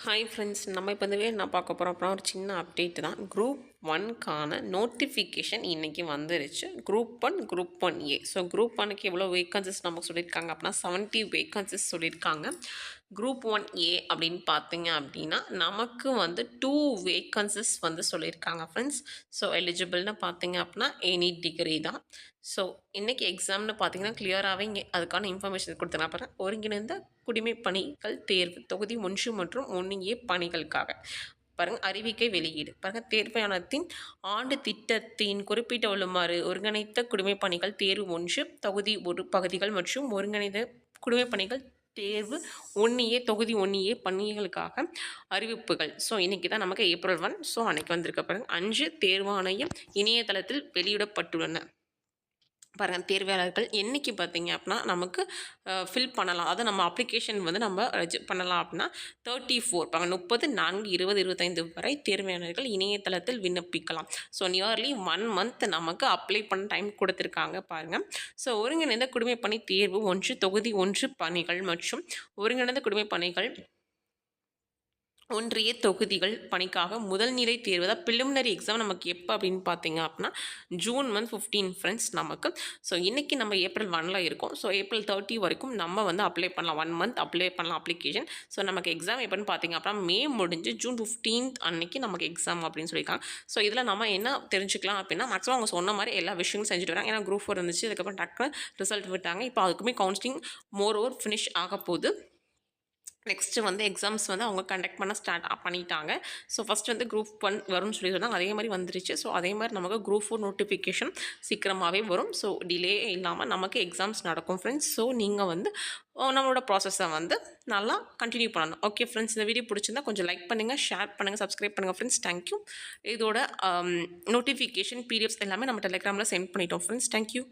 Hi friends, நம்ம இப்போ இந்த வீடியோ நான் பார்க்க போகிறோம் அப்புறம் ஒரு சின்ன அப்டேட் தான். குரூப் ஒன்க்கான நோட்டிஃபிகேஷன் இன்றைக்கி வந்துருச்சு. Group one A. So group ஒனுக்கு எவ்வளோ வேக்கன்சிஸ் நமக்கு சொல்லியிருக்காங்க அப்படின்னா 70 வேக்கன்சிஸ் சொல்லியிருக்காங்க. குரூப் ஒன் ஏ அப்படின்னு பார்த்தீங்க அப்படின்னா நமக்கு வந்து 2 வேக்கன்சிஸ் வந்து சொல்லியிருக்காங்க ஃப்ரெண்ட்ஸ். ஸோ எலிஜிபிள்னு பார்த்தீங்க அப்படின்னா எனி டிகிரி தான். ஸோ இன்றைக்கி எக்ஸாம்னு பார்த்தீங்கன்னா கிளியராகவே இங்கே அதுக்கான இன்ஃபர்மேஷன் கொடுத்தேன். அப்புறம் ஒருங்கிணைந்த குடிமை பணிகள் தேர்வு தொகுதி 1 மற்றும் 1A பணிகளுக்காக பாருங்கள் அறிவிக்கை வெளியீடு. பாருங்கள் தேர்வாணையத்தின் ஆண்டு திட்டத்தின் குறிப்பிட்ட உள்ளுமாறு ஒருங்கிணைத்த குடிமை பணிகள் தேர்வு 1 தொகுதி 1 பகுதிகள் மற்றும் ஒருங்கிணைந்த குடிமை பணிகள் தேர்வு 1A தொகுதி 1A பணிகளுக்காக அறிவிப்புகள். ஸோ இன்றைக்கி தான் நமக்கு April 1. ஸோ அன்றைக்கி வந்திருக்க பாருங்கள் 5 தேர்வாணையம் இணையதளத்தில் வெளியிடப்பட்டுள்ளன. பாருங்கள் தேர்வாளர்கள் என்றைக்கு பார்த்தீங்க அப்படின்னா நமக்கு ஃபில் பண்ணலாம், அதை நம்ம அப்ளிகேஷன் வந்து நம்ம பண்ணலாம் அப்படின்னா 34 பாருங்கள் 30/4/2025 வரை தேர்வாளர்கள் இணையதளத்தில் விண்ணப்பிக்கலாம். ஸோ நியர்லி 1 மந்த் நமக்கு அப்ளை பண்ண டைம் கொடுத்துருக்காங்க பாருங்கள். ஸோ ஒருங்கிணைந்த குடிமை பணி தேர்வு 1 தொகுதி 1 பணிகள் மற்றும் ஒருங்கிணைந்த குடிமை பணிகள் ஒன்றிய தொகுதிகள் பணிக்காக முதல் நிலை தேர்வு தான் ப்ரிலிமினரி எக்ஸாம் நமக்கு எப்போ அப்படின்னு பார்த்தீங்க அப்படின்னா ஜூன் மந்த் 15 ஃப்ரெண்ட்ஸ் நமக்கு. ஸோ இன்றைக்கி நம்ம April 1 இருக்கோம். ஸோ April 30 வரைக்கும் நம்ம வந்து அப்ளை பண்ணலாம், 1 மந்த் அப்ளை பண்ணலாம் அப்ளிகேஷன். ஸோ நமக்கு எக்ஸாம் எப்போன்னு பார்த்தீங்க அப்படின்னா மே முடிஞ்சு ஜூன் 15 அன்னைக்கு நமக்கு எக்ஸாம் அப்படின்னு சொல்லியிருக்காங்க. ஸோ இதில் நம்ம என்ன தெரிஞ்சுக்கலாம் அப்படின்னா மேக்ஸிமம் அவங்க சொன்ன மாதிரி எல்லா விஷயங்களும் செஞ்சுட்டு வராங்க. ஏன்னா குரூப் 4 இருந்துச்சு, அதுக்கப்புறம் டக்குனு ரிசல்ட் விட்டாங்க. இப்போ அதுக்குமே கவுன்சிலிங் மோர் ஓவர் ஃபினிஷ் ஆக போகுது. நெக்ஸ்ட்டு வந்து எக்ஸாம்ஸ் வந்து அவங்க கண்டக்ட் பண்ண ஸ்டார்ட் பண்ணிட்டாங்க. ஸோ ஃபஸ்ட் வந்து குரூப் 1 வரும்னு சொல்லி சொன்னாங்க, அதே மாதிரி வந்துருச்சு. ஸோ அதே மாதிரி நமக்கு குரூப் 4 நோட்டிஃபிகேஷன் சீக்கிரமாகவே வரும். ஸோ டிலே இல்லாமல் நமக்கு எக்ஸாம்ஸ் நடக்கும் ஃப்ரெண்ட்ஸ். ஸோ நீங்கள் வந்து நம்மளோட ப்ராசஸை வந்து நல்லா கண்டினியூ பண்ணணும். ஓகே ஃப்ரெண்ட்ஸ், இந்த வீடியோ பிடிச்சிருந்தா கொஞ்சம் லைக் பண்ணுங்கள், ஷேர் பண்ணுங்கள், சப்ஸ்கிரைப் பண்ணுங்கள் ஃப்ரெண்ட்ஸ். தேங்க்யூ. இதோட நோட்டிஃபிகேஷன் PDFs எல்லாமே நம்ம டெலிகிராமில் சென்ட் பண்ணிட்டோம் ஃப்ரெண்ட்ஸ். தேங்க்யூ.